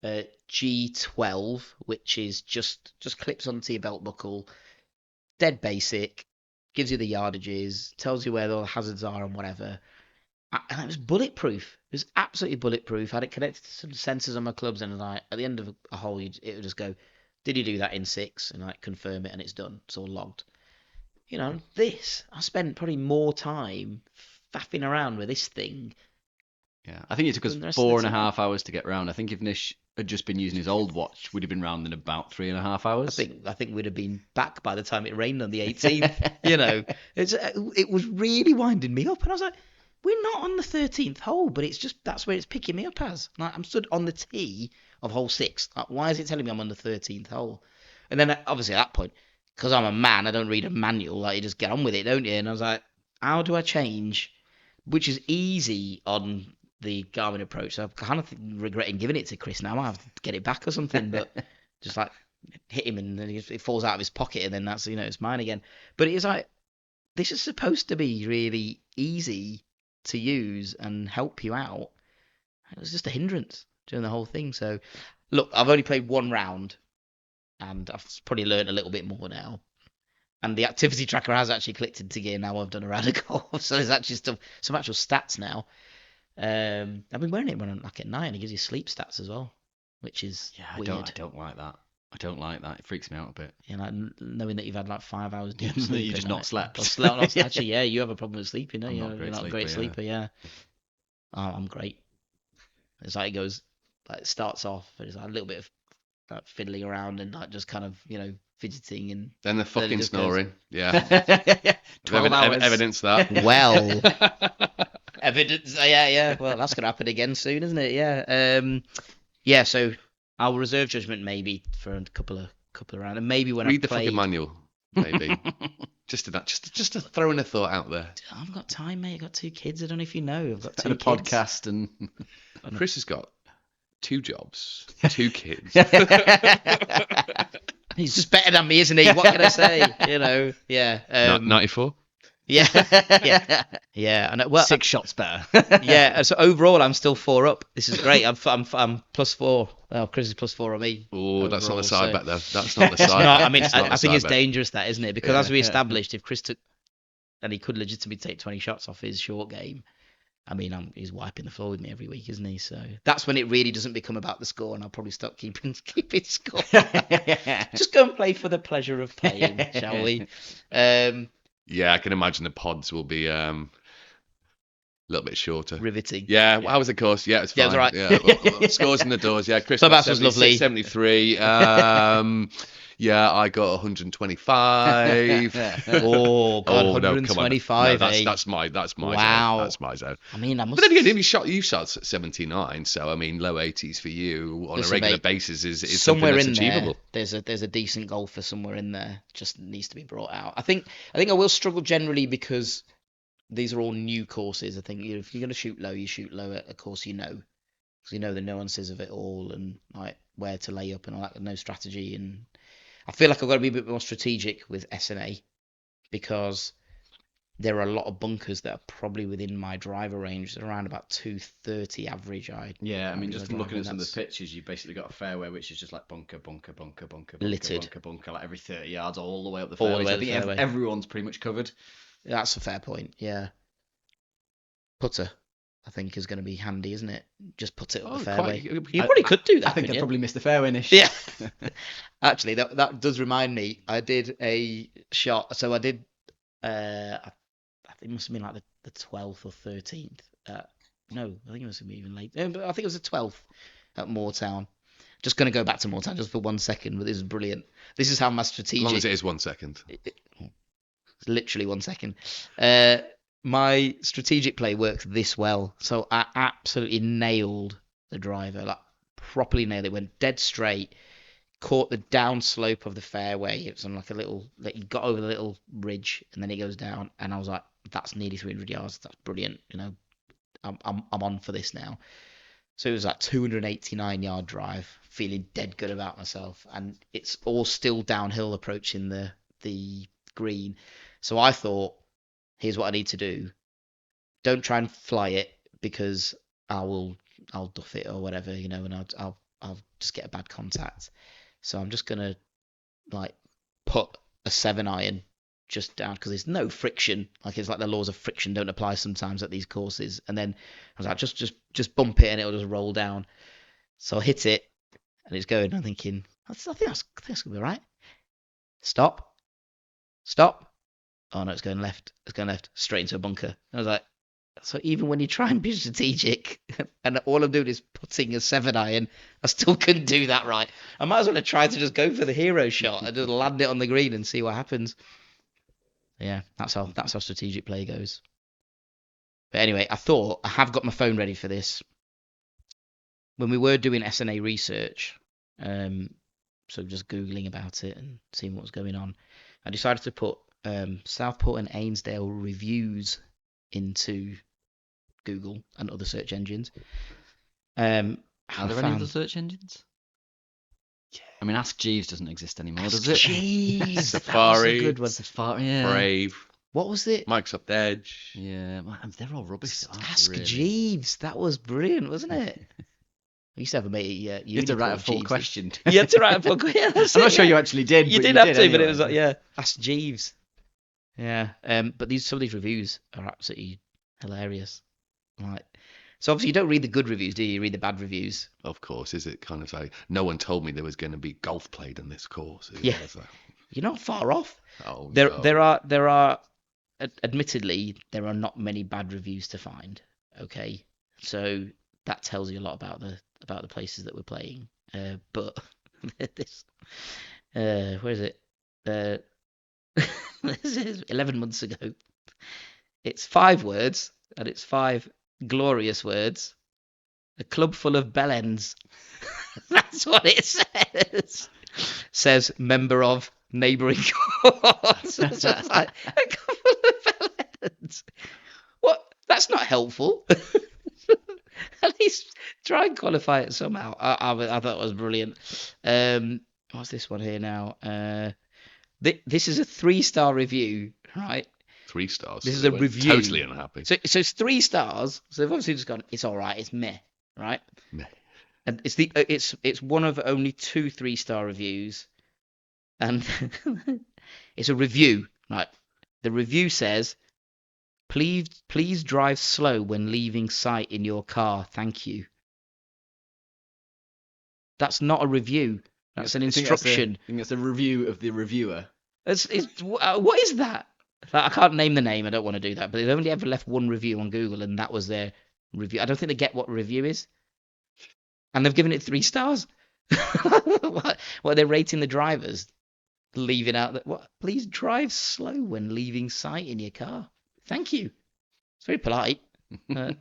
G12, which is just clips onto your belt buckle, dead basic, gives you the yardages, tells you where all the hazards are and whatever. And it was bulletproof. It was absolutely bulletproof. I had it connected to some sensors on my clubs, and like at the end of a hole, it would just go, did you do that in 6? And like confirm it, and it's done. It's all logged. I spent probably more time faffing around with this thing. Yeah, I think it took us 4.5 hours to get round. I think if Nish had just been using his old watch, we'd have been round in about 3.5 hours. I think we'd have been back by the time it rained on the 18th. It was really winding me up, and I was like, we're not on the 13th hole, but it's just that's where it's picking me up as. Like, I'm stood on the tee of hole 6. Like, why is it telling me I'm on the 13th hole? And then obviously at that point, because I'm a man, I don't read a manual. Like, you just get on with it, don't you? And I was like, how do I change? Which is easy on the Garmin approach. So I'm kind of regretting giving it to Chris now. I have to get it back or something, but just like hit him and then it falls out of his pocket, and then that's it's mine again. But it's like, this is supposed to be really easy to use and help you out. It was just a hindrance during the whole thing. So look, I've only played 1 round, and I've probably learned a little bit more now. And the activity tracker has actually clicked into gear now. I've done a round of golf, so there's actually some actual stats now. I've been wearing it when I'm like at night, and it gives you sleep stats as well, which is weird. I don't like that. I don't like that. It freaks me out a bit. Like knowing that you've had like 5 hours deep sleep. You just not slept. Actually, yeah, you have a problem with sleeping, don't you? You're not a great sleeper, yeah. Oh, I'm great. It's like it goes, like it starts off, and it's like a little bit of like fiddling around and like just kind of fidgeting, and then the fucking snoring. Goes... Yeah. 12 hours. Evidence that. Well. Evidence. Yeah. Well, that's gonna happen again soon, isn't it? Yeah. Yeah. So I'll reserve judgment maybe for a couple of rounds, and maybe when read the fucking manual, maybe. just to throw in a thought out there. I've got time, mate. I've got 2 kids. I don't know if you know. I've got 2 and a kids. podcast, and Chris has got 2 jobs, 2 kids. He's just better than me, isn't he? What can I say? Yeah. 94. Yeah. And well, 6 shots better. Yeah. So overall, I'm still 4 up. This is great. I'm +4. Well, Chris is +4 on me. Oh, that's not the side bet though. That's not the side. No, I mean, I think it's dangerous, that, isn't it? Because as we established, if Chris took, and he could legitimately take 20 shots off his short game, I mean, he's wiping the floor with me every week, isn't he? So that's when it really doesn't become about the score, and I'll probably stop keeping score. Just go and play for the pleasure of playing, shall we? Yeah, I can imagine the pods will be a little bit shorter. Riveting. Yeah, how was the course? Yeah, it's fine. Yeah, it was all right. Well, scores in the doors. Yeah, Chris Clubhouse got was 76, lovely. 73. Yeah, I got 125. Oh God, Oh no, come on. 125. No, eh? that's my Wow. zone. That's my zone. I mean, I must. But then again, you shot at 79, so I mean, low 80s for you on Listen, a regular mate, basis is somewhere something that's in achievable. there. There's a decent golfer somewhere in there. Just needs to be brought out. I think I will struggle generally because these are all new courses. I think if you're going to shoot low, you shoot low at a course you know, because you know the nuances of it all and like where to lay up and all that. No strategy, and I feel like I've got to be a bit more strategic with SNA because there are a lot of bunkers that are probably within my driver range. They're around about 230 average. Yeah, I mean, just from looking at some of that's the pictures, you've basically got a fairway which is just like bunker, bunker, bunker, bunker, bunker, Littered. bunker, bunker, like every 30 yards all the way up the All the fairway. way So up I the think fairway. everyone's pretty much covered. That's a fair point. Yeah, putter, I think, is going to be handy, isn't it? Just put it up the fairway. You probably could do that. I think couldn't they you? probably missed the fairway niche. Yeah. Actually, that does remind me. I did a shot. So I did. I think it must have been like the 12th or 13th. No, I think it must have been even late. But I think it was the 12th at Moortown. Just going to go back to Moortown just for 1 second, but this is brilliant. This is how my As strategic. long as it is 1 second. It's literally 1 second. My strategic play works this well. So I absolutely nailed the driver, like properly nailed it. Went dead straight, caught the down slope of the fairway. It was on like a little, like you got over the little ridge and then it goes down. And I was like, that's nearly 300 yards. That's brilliant. You know, I'm on for this now. So it was like 289-yard drive, feeling dead good about myself, and it's all still downhill approaching the green. So I thought, here's what I need to do. Don't try and fly it because I'll duff it or whatever, you know, and I'll just get a bad contact. So I'm just gonna like put a 7-iron just down because there's no friction. Like it's like the laws of friction don't apply sometimes at these courses. And then I was like, just bump it and it'll just roll down. So I hit it and it's going. I'm thinking, I think that's gonna be all right. Stop. Oh no, it's going left. It's going left straight into a bunker. And I was like, so even when you try and be strategic, and all I'm doing is putting a 7-iron, I still couldn't do that right. I might as well have tried to just go for the hero shot and just land it on the green and see what happens. Yeah, that's how strategic play goes. But anyway, I thought I have got my phone ready for this. When we were doing SNA research, so just googling about it and seeing what was going on, I decided to put Southport and Ainsdale reviews into Google and other search engines. Are there any other search engines? Yeah. I mean, Ask Jeeves doesn't exist anymore, does Ask it? Jeeves, Safari, that was a good one. Safari, yeah. Brave, What was it? Microsoft Edge. Yeah, they're all rubbish. Ask really. Jeeves. That was brilliant, wasn't it? I used to have a mate. You had to write a full Jeeves. question. You had to write a full question. Yeah, I'm not sure you actually did. You but did have to, but anyway. it was like, yeah, Ask Jeeves. Yeah, but some of these reviews are absolutely hilarious. Right. So obviously you don't read the good reviews, do you? You read the bad reviews. Of course, is it kind of like no one told me there was going to be golf played in this course? Yeah. Like, You're not far off. oh, There no. are admittedly there are not many bad reviews to find. Okay, so that tells you a lot about the places that we're playing. But this, where is it? This is 11 months ago. It's 5 words, and it's 5 glorious words. A club full of bellends. That's what it says. Says member of neighbouring courts. So it's like, a club full of bellends. What? That's not helpful. At least try and qualify it somehow. I thought it was brilliant. What's this one here now? This is a 3-star review, right? 3 stars. This is They a were review. Totally unhappy. So it's 3 stars. So they've obviously just gone, it's all right, it's meh, right? Meh. And it's one of only 2 3-star reviews, and it's a review, right? The review says, Please drive slow when leaving sight in your car. Thank you. That's not a review. That's an instruction. I think that's a review of the reviewer. What is that? Like, I can't name the name. I don't want to do that. But they've only ever left one review on Google, and that was their review. I don't think they get what a review is. And they've given it 3 stars. What are they rating the drivers? Leaving out that what? Please drive slow when leaving sight in your car. Thank you. It's very polite. I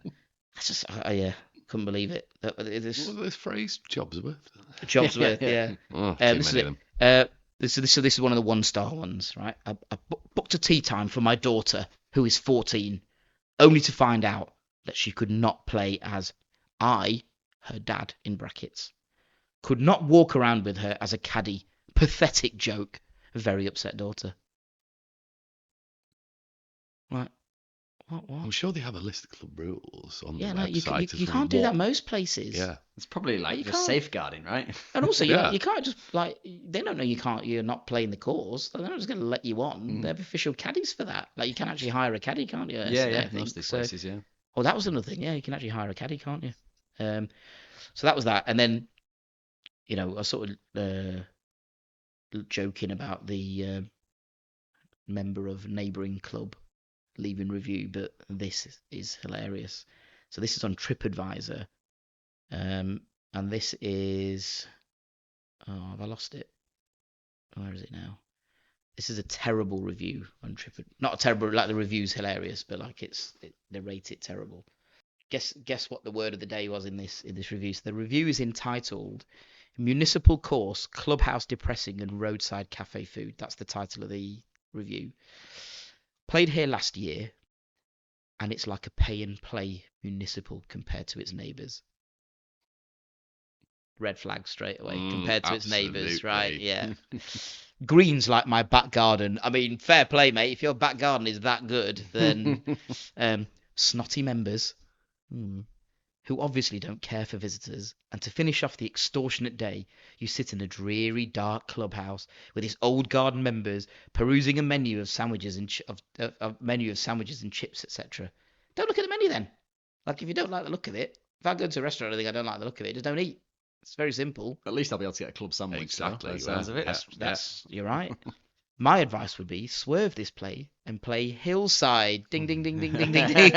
just, yeah, couldn't believe it. What was this phrase? Jobsworth? Jobsworth, yeah. Oh, too This many of them. this is one of the 1-star ones, right? I booked a tea time for my daughter, who is 14, only to find out that she could not play as I, her dad, in brackets, could not walk around with her as a caddy. Pathetic joke. Very upset daughter. Right. What? I'm sure they have a list of club rules on the Yeah, no, website. you can't do that most places. Yeah. It's probably like You just can't. safeguarding, right? And also, Yeah. you can't just like they don't know you're not playing the course. They're not just going to let you on. They have official caddies for that. Like you can actually hire a caddy, can't you? Yeah, I most of these places, yeah. Oh, that was another thing. Yeah, you can actually hire a caddy, can't you? So that was that, and then I was sort of joking about the member of neighbouring club leaving review, but this is hilarious. So this is on TripAdvisor, and this is have I lost it? Where is it now? This is a terrible review on TripAdvisor. Not a terrible, like the review's hilarious, but like they rate it terrible. Guess what the word of the day was in this review. So the review is entitled "Municipal Course, Clubhouse Depressing and Roadside Cafe Food." That's the title of the review. Played here last year, and it's like a pay and play municipal compared to its neighbours. Red flag straight away compared to its neighbours, right? Yeah. Green's like my back garden. I mean, fair play, mate. If your back garden is that good, then snotty members who obviously don't care for visitors. And to finish off the extortionate day, you sit in a dreary, dark clubhouse with its old garden members perusing a menu of sandwiches and chips, etc. Don't look at the menu then. Like if you don't like the look of it, if I go to a restaurant and I think I don't like the look of it, just don't eat. It's very simple. At least I'll be able to get a club sandwich. Exactly. By the sounds of it. That's you're right. My advice would be swerve this play and play Hillside. Ding, ding, ding, ding, ding, ding, ding.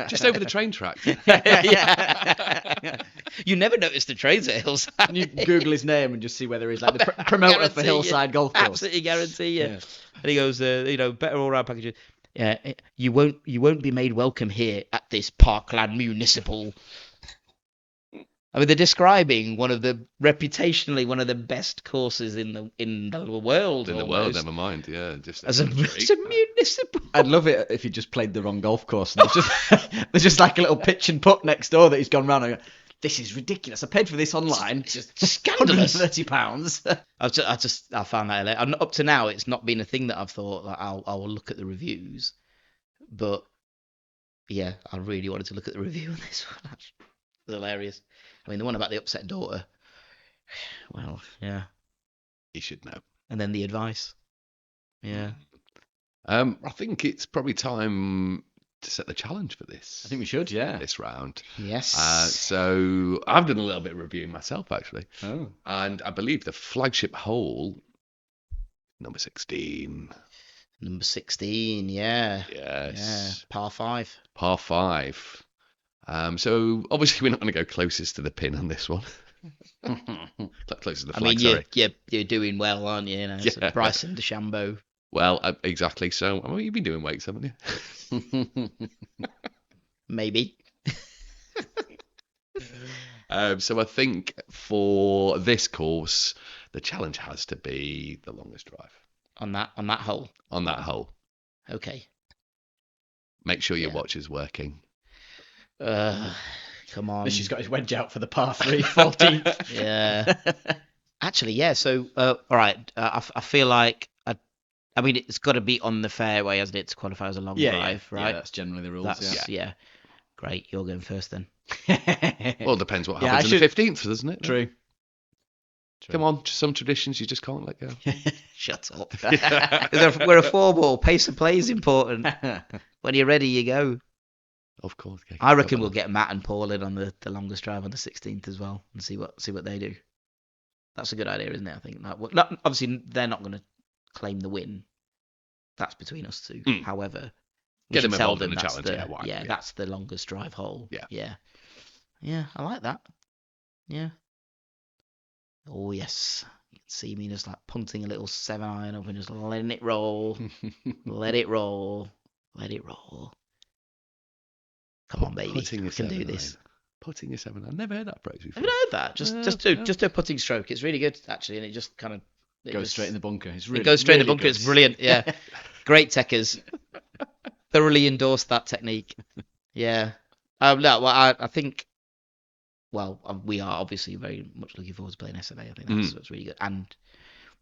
Just over the train tracks. Yeah. You never notice the trains at Hillside. And you Google his name and just see whether he's like the promoter for Hillside Golf Course. Absolutely guarantee you. Yeah. And he goes, better all-round packages. Yeah, you won't be made welcome here at this Parkland Municipal. I mean, they're describing reputationally one of the best courses in the world. In the world, never mind. Yeah, just as a municipal. I'd love it if he just played the wrong golf course. And there's just like a little pitch and putt next door that he's gone round. And go, this is ridiculous. I paid for this online. Just scandalous. £130. I found that hilarious. And up to now, it's not been a thing that I've thought like I'll look at the reviews, but yeah, I really wanted to look at the review on this one. It's hilarious. I mean, the one about the upset daughter. Well, yeah. You should know. And then the advice. Yeah. I think it's probably time to set the challenge for this. I think we should, yeah. This round. Yes. So I've done a little bit of reviewing myself, actually. Oh. And I believe the flagship hole, number 16. Number 16, yeah. Yes. Yeah. Par 5. Par 5. So obviously we're not going to go closest to the pin on this one. Closest to the flag, sorry. You're doing well, aren't you? Yeah. Bryson DeChambeau. Well, exactly. So you've been doing weights, haven't you? Maybe. So I think for this course, the challenge has to be the longest drive. On that hole. On that hole. Okay. Make sure your watch is working. Come on. She's got his wedge out for the par 3, 14th. Yeah. Actually, yeah. So, all right. I feel like I mean, it's got to be on the fairway, hasn't it, to qualify as a long drive, right? Yeah, that's generally the rules. Yeah. Great. You're going first then. Well, it depends what happens in the 15th, doesn't it? True. True. Come on, some traditions you just can't let go. Shut up. We're a 4-ball. Pace of play is important. When you're ready, you go. Of course. Yeah, I reckon we'll get Matt and Paul in on the longest drive on the 16th as well, and see what they do. That's a good idea, isn't it? I think. Obviously, they're not going to claim the win. That's between us two. However, we Get should them tell involved in them the that's challenge. Yeah, that's the longest drive hole. Yeah. I like that. Yeah. Oh yes, you can see me just like punting a little 7-iron up and just letting it roll, let it roll, let it roll. Come on, baby, Putting we a can do 7-iron. this. Putting a 7. I've never heard that phrase before. Have you heard that? Just do a putting stroke. It's really good actually, and it just kind of Goes straight in the bunker. It goes straight in the bunker. good. It's brilliant. Yeah, great techers. Thoroughly endorse that technique. Yeah. No, well, I think. Well, we are obviously very much looking forward to playing SNA. I think that's really good, and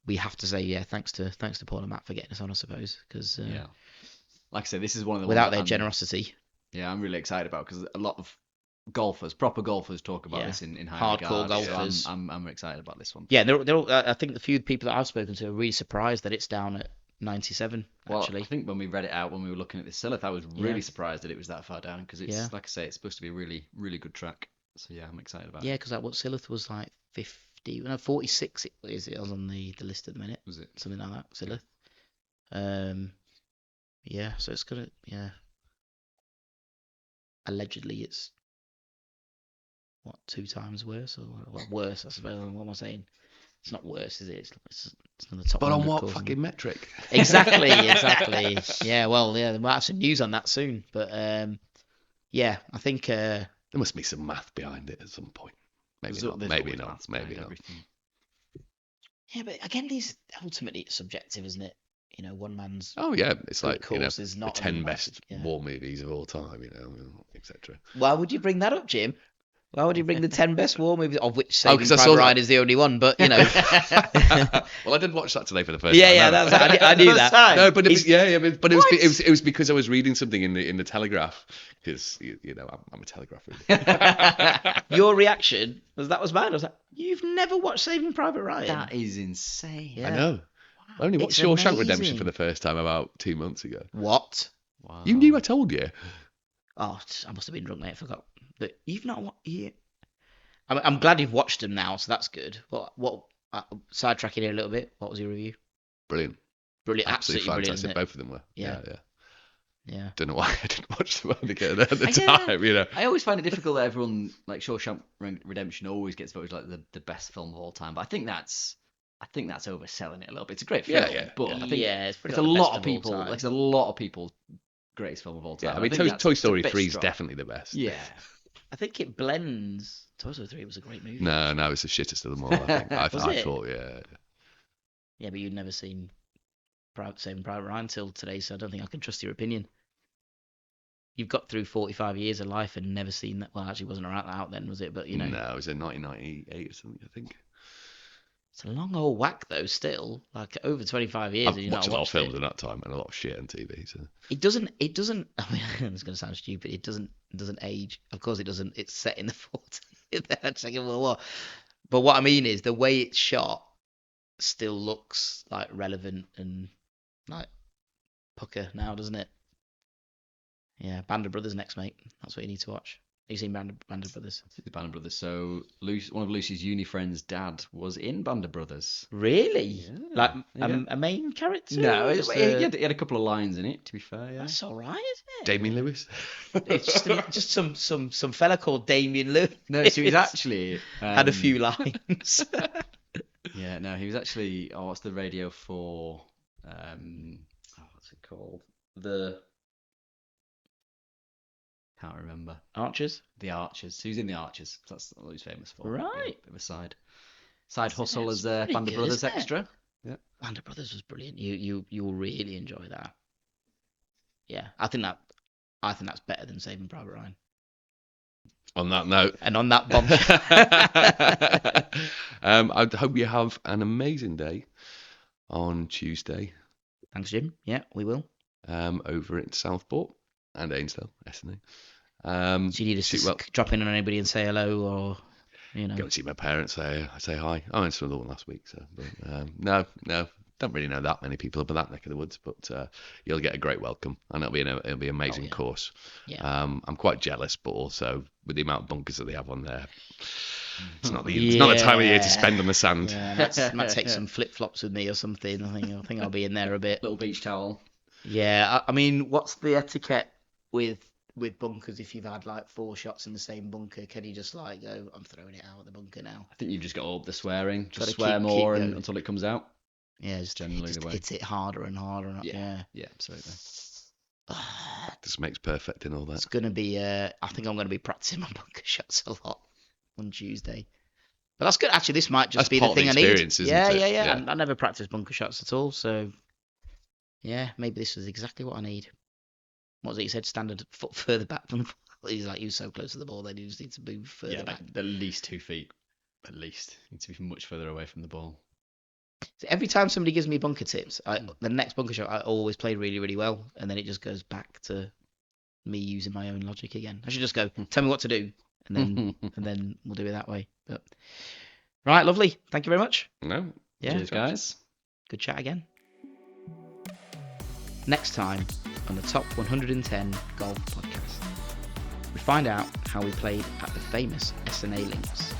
we have to say thanks to Paul and Matt for getting us on, I suppose, because like I said, this is one of the without ones their generosity, I'm really excited about, because a lot of proper golfers talk about this in high hardcore regard. golfers. So I'm excited about this one. Yeah, they're all, I think the few people that I've spoken to are really surprised that it's down at 97. Well, actually, I think when we read it out when we were looking at this Silith, I was really surprised that it was that far down, because it's like I say, it's supposed to be a really, really good track. So yeah, I'm excited about it. Yeah, because what Silith was like 50, 46. It was on the list at the minute. Was it something like that? Silith. Yeah, so it's gonna Allegedly, it's 2 times worse, or worse? I suppose. What am I saying? It's not worse, is it? It's on the top. But on 100 what course, fucking metric? Exactly. Yeah, well, they might have some news on that soon, but yeah, I think there must be some math behind it at some point. Maybe not. Maybe not. Maybe not. Yeah, but again, these ultimately it's subjective, isn't it? One man's. Oh yeah, it's like course is not the 10 best war movies of all time, etc. Why would you bring that up, Jim? Why would you bring the 10 best war movies, of which Saving 'cause I Private saw Ryan is the only one? But Well, I did watch that today for the first time. yeah, I knew that. No, but it was because I was reading something in the Telegraph, because I'm a Telegraph reader. Your reaction was mine. I was like, you've never watched Saving Private Ryan? That is insane. Yeah. I know. I only watched It's Shawshank Redemption amazing. for the first time about 2 months ago. What? Wow. You knew I told you. Oh, I must have been drunk, mate. I forgot. But you've not watched. I'm glad you've watched them now, so that's good. What? Sidetracking here a little bit. What was your review? Brilliant. Brilliant, absolutely brilliant. Fantastic. Both of them were. Yeah. Yeah. Don't know why I didn't watch them at the time. I always find it difficult that everyone, like, Shawshank Redemption always gets voted like the best film of all time. But I think that's overselling it a little bit. It's a great film, but I think it's a lot of people. Like, it's a lot of people. Greatest film of all time. Yeah, I mean, Toy Story 3 is definitely the best. Yeah. I think it blends. Toy Story 3 was a great movie. No, it's the shittest of them all. I think. I thought, yeah. Yeah, but you'd never seen Saving Private Ryan till today, so I don't think I can trust your opinion. You've got through 45 years of life and never seen that. Well, actually, it wasn't out then, was it? But No, it was in 1998 or something, I think. It's a long old whack, though. Still, like over 25 years. I've watched a lot of films in that time and a lot of shit on TV. So it doesn't. I mean, it's going to sound stupid. It doesn't age. Of course, it doesn't. It's set in the 40s, Second World War. But what I mean is the way it's shot still looks like relevant and like pucker now, doesn't it? Yeah, Band of Brothers next, mate. That's what you need to watch. Have you seen Band of Brothers? The Band of Brothers. So one of Lucy's uni friends' dad was in Band of Brothers. Really? Yeah. Like a main character? No, Just he had a couple of lines in it. To be fair, yeah. That's all right, isn't it? Damien Lewis. It's just some fella called Damien Lewis. No, so he's actually had a few lines. Yeah, no, he was actually. Oh, what's the radio for? What's it called? Can't remember. Archers? The Archers. So he was in The Archers. That's what he's famous for. Right. Yeah, bit of a side hustle as pretty Band of good, Brothers isn't it? extra. Yeah. Band of Brothers was brilliant. You will really enjoy that. Yeah, I think that's better than Saving Private Ryan. On that note. And on that bombshell. I hope you have an amazing day on Tuesday. Thanks, Jim. Yeah, we will. Over at Southport and Ainsdale, SNA. Do you need us to drop in on anybody and say hello, or? You know. Go and see my parents. Say hi. I went to another one last week. So, but, no, don't really know that many people up in that neck of the woods. But you'll get a great welcome, and it'll be an amazing yeah. course. Yeah. I'm quite jealous, but also with the amount of bunkers that they have on there, it's not the time of year to spend on the sand. Yeah, might take some flip flops with me or something. I think I'll be in there a bit. Little beach towel. Yeah, I mean, what's the etiquette with bunkers if you've had like 4 shots in the same bunker? Can you just like go, I'm throwing it out of the bunker now? I think you've just got to up the swearing. Just Gotta swear keep more going. until it comes out. Yeah, just Generally the way. hit it harder and harder. Yeah. Yeah, absolutely. This makes perfect in all that. It's gonna be. I think I'm gonna be practicing my bunker shots a lot on Tuesday. But that's good. Actually, this might just That's be part the of the thing I need. experience, isn't it? Yeah. I never practiced bunker shots at all, so yeah, maybe this is exactly what I need. What was it you said? Stand a foot further back from the ball. He's like, you so close to the ball, then you just need to move further back. Like at least 2 feet. At least. You need to be much further away from the ball. So every time somebody gives me bunker tips, the next bunker shot I always play really, really well, and then it just goes back to me using my own logic again. I should just go, tell me what to do, and then we'll do it that way. But right, lovely. Thank you very much. No. Yeah, Cheers, guys. good chat again. Next time on the Top 110 Golf Podcast, we find out how we played at the famous SNA Links.